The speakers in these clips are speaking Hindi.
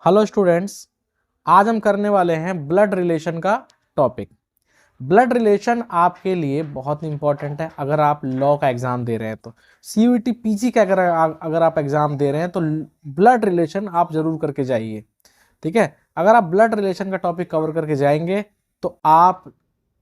हेलो स्टूडेंट्स, आज हम करने वाले हैं ब्लड रिलेशन का टॉपिक। ब्लड रिलेशन आपके लिए बहुत इंपॉर्टेंट है। अगर आप लॉ का एग्जाम दे रहे हैं तो सीयूईटी पीजी का अगर आप एग्जाम दे रहे हैं तो ब्लड रिलेशन आप जरूर करके जाइए। ठीक है, अगर आप ब्लड रिलेशन का टॉपिक कवर करके जाएंगे तो आप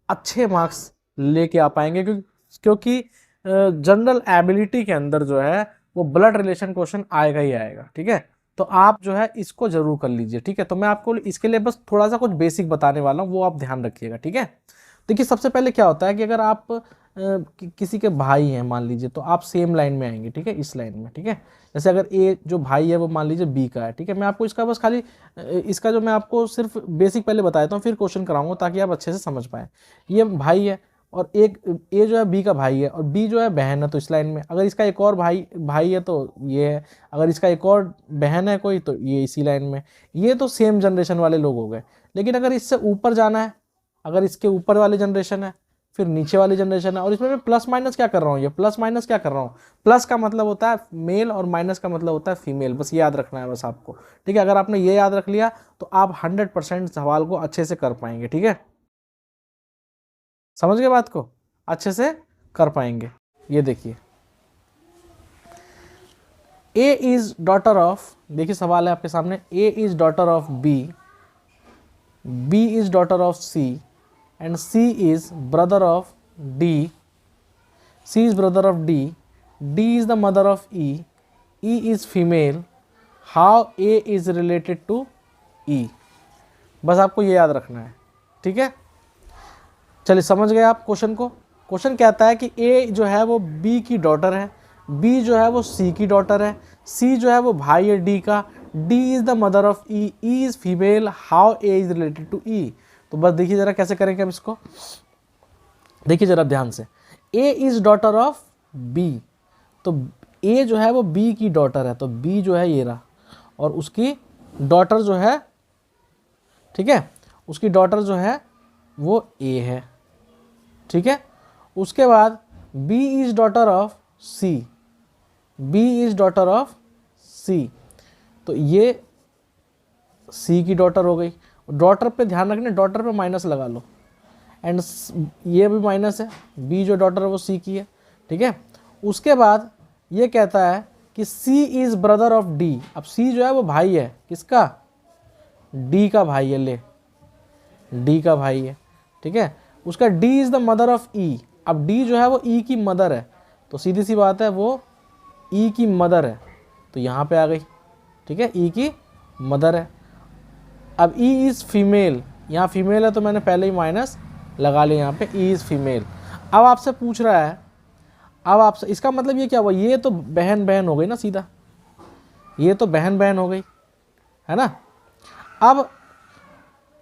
अच्छे मार्क्स लेके आ पाएंगे, क्योंकि जनरल एबिलिटी के अंदर जो है वो ब्लड रिलेशन क्वेश्चन आएगा ही आएगा। ठीक है, तो आप जो है इसको जरूर कर लीजिए। ठीक है, तो मैं आपको इसके लिए बस थोड़ा सा कुछ बेसिक बताने वाला हूँ, वो आप ध्यान रखिएगा। ठीक है, देखिए सबसे पहले क्या होता है कि अगर आप किसी के भाई हैं मान लीजिए, तो आप सेम लाइन में आएंगे। ठीक है, इस लाइन में। ठीक है, जैसे अगर ए जो भाई है वो मान लीजिए बी का है। ठीक है, मैं आपको इसका बस खाली इसका जो मैं आपको सिर्फ बेसिक पहले बता देता हूँ, फिर क्वेश्चन कराऊंगा ताकि आप अच्छे से समझ पाए। ये भाई है और एक ए जो है बी का भाई है और बी जो है बहन है, तो इस लाइन में। अगर इसका एक और भाई है तो ये है, अगर इसका एक और बहन है कोई तो ये इसी लाइन में। ये तो सेम जनरेशन वाले लोग हो गए। लेकिन अगर इससे ऊपर जाना है, अगर इसके ऊपर वाली जनरेशन है, फिर नीचे वाली जनरेशन है, और इसमें मैं प्लस माइनस क्या कर रहा हूँ, ये प्लस माइनस क्या कर रहा हूँ, प्लस का मतलब होता है मेल और माइनस का मतलब होता है फीमेल। बस याद रखना है बस आपको। ठीक है, अगर आपने ये याद रख लिया तो आप 100% सवाल को अच्छे से कर पाएंगे। ठीक है, समझ गए बात को, अच्छे से कर पाएंगे। ये देखिए, ए इज डॉटर ऑफ, देखिए सवाल है आपके सामने, A is daughter of B, B is daughter of C, and C is brother of D, C is brother of D, D is the mother of E, E is female, how A is related to E. बस आपको ये याद रखना है। ठीक है, चलिए समझ गए आप क्वेश्चन को। क्वेश्चन कहता है कि ए जो है वो बी की डॉटर है, बी जो है वो सी की डॉटर है, सी जो है वो भाई है डी का, D is the mother of E, E is female, how A is related to E. तो बस देखिए जरा कैसे करेंगे अब इसको, देखिए जरा ध्यान से। ए इज डॉटर ऑफ बी, तो ए जो है वो बी की डॉटर है, तो बी जो है ये रहा, और उसकी डॉटर जो है, ठीक है, उसकी डॉटर जो है वो ए है। ठीक है, उसके बाद B is daughter of C, B is daughter of C, तो ये C की डॉटर हो गई। डॉटर पे ध्यान रखना, डॉटर पे माइनस लगा लो, एंड ये भी माइनस है, B जो डॉटर है वो C की है। ठीक है, उसके बाद ये कहता है कि C is brother of D। अब C जो है वो भाई है किसका, D का भाई है, ले D का भाई है। ठीक है, उसका D is the mother of E। अब D जो है वो E की मदर है, तो सीधी सी बात है वो E की मदर है, तो यहाँ पे आ गई। ठीक है, E की मदर है। अब E इज फीमेल, यहाँ फीमेल है तो मैंने पहले ही माइनस लगा लिया यहाँ पे, E इज फीमेल। अब आपसे पूछ रहा है, अब आपसे इसका मतलब ये क्या हुआ, ये तो बहन बहन हो गई ना सीधा, ये तो बहन बहन हो गई है ना। अब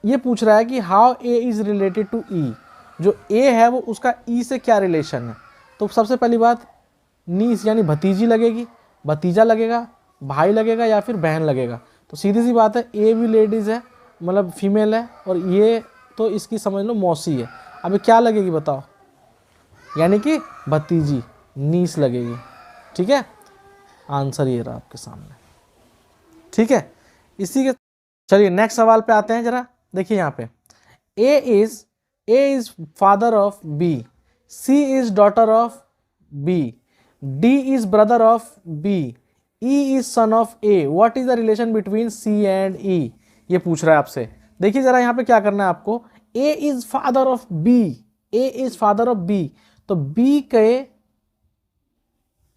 ये पूछ रहा है कि how A is related to E, जो ए है वो उसका ई से क्या रिलेशन है। तो सबसे पहली बात, नीस यानी भतीजी लगेगी, भतीजा लगेगा, भाई लगेगा या फिर बहन लगेगा। तो सीधी सी बात है, ए भी लेडीज़ है मतलब फीमेल है, और ये तो इसकी समझ लो मौसी है। अब क्या लगेगी बताओ, यानी कि भतीजी, नीस लगेगी। ठीक है, आंसर ये रहा आपके सामने। ठीक है, इसी के चलिए नेक्स्ट सवाल पे आते हैं जरा। देखिए यहाँ पे, A is father of B, C is daughter of B, D is brother of B, E is son of A, what is the relation between C and E. ये पूछ रहा है आपसे। देखिए जरा यहाँ पे क्या करना है आपको, A is father of B, A is father of B, तो बी के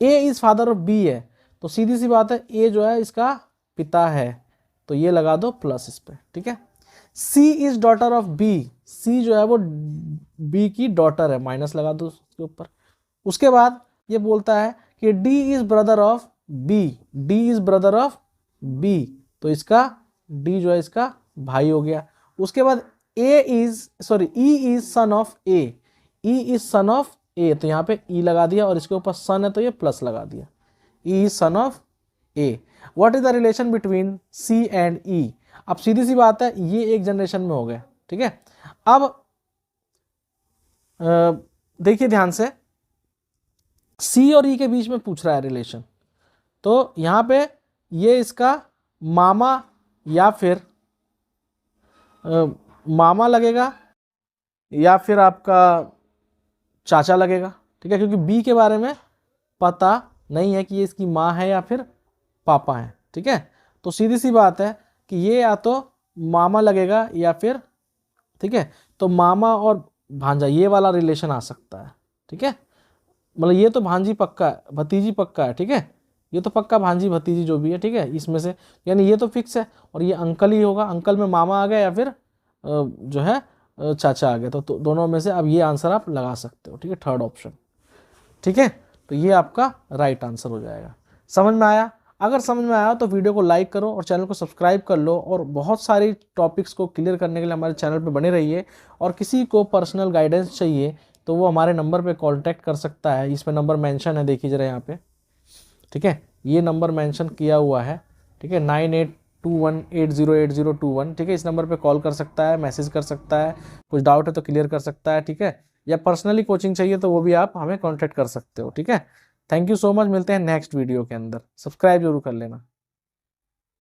A is father of B है, तो सीधी सी बात है ए जो है इसका पिता है, तो ये लगा दो प्लस इस पे। ठीक है, सी इज डॉटर ऑफ बी, सी जो है वो बी की डॉटर है, माइनस लगा दो उसके ऊपर। उसके बाद ये बोलता है कि D is brother of B, D is brother of B, तो इसका डी जो है इसका भाई हो गया। उसके बाद E is son of A, E is son of A, तो यहाँ पे ई लगा दिया और इसके ऊपर सन है तो ये प्लस लगा दिया, E is son of A. What is the relation between C and E. अब सीधी सी बात है ये एक जनरेशन में हो गए। ठीक है, अब देखिए ध्यान से, सी और ई के बीच में पूछ रहा है रिलेशन, तो यहाँ पे ये इसका मामा या फिर मामा लगेगा या फिर आपका चाचा लगेगा, ठीक है, क्योंकि बी के बारे में पता नहीं है कि ये इसकी माँ है या फिर पापा है, ठीक है। तो सीधी सी बात है कि ये या तो मामा लगेगा या फिर, ठीक है, तो मामा और भांजा ये वाला रिलेशन आ सकता है, ठीक है। मतलब ये तो भांजी पक्का है, भतीजी पक्का है, ठीक है, ये तो पक्का भांजी भतीजी जो भी है, ठीक है, इसमें से यानी ये तो फिक्स है। और ये अंकल ही होगा, अंकल में मामा आ गया या फिर जो है चाचा आ गया, तो दोनों में से अब ये आंसर आप लगा सकते हो, ठीक है, थर्ड ऑप्शन, ठीक है। तो ये आपका राइट आंसर हो जाएगा। समझ में आया? अगर समझ में आया तो वीडियो को लाइक करो और चैनल को सब्सक्राइब कर लो, और बहुत सारी टॉपिक्स को क्लियर करने के लिए हमारे चैनल पे बने रहिए। और किसी को पर्सनल गाइडेंस चाहिए तो वो हमारे नंबर पे कांटेक्ट कर सकता है। इसमें नंबर मेंशन है, देखिए जरा यहाँ पे, ठीक है, ये नंबर मेंशन किया हुआ है, ठीक है, 9821808021, ठीक है। इस नंबर पे कॉल कर सकता है, मैसेज कर सकता है, कुछ डाउट है तो क्लियर कर सकता है, ठीक है। या पर्सनली कोचिंग चाहिए तो वो भी आप हमें कांटेक्ट कर सकते हो, ठीक है। थैंक यू सो मच, मिलते हैं नेक्स्ट वीडियो के अंदर। सब्सक्राइब जरूर कर लेना।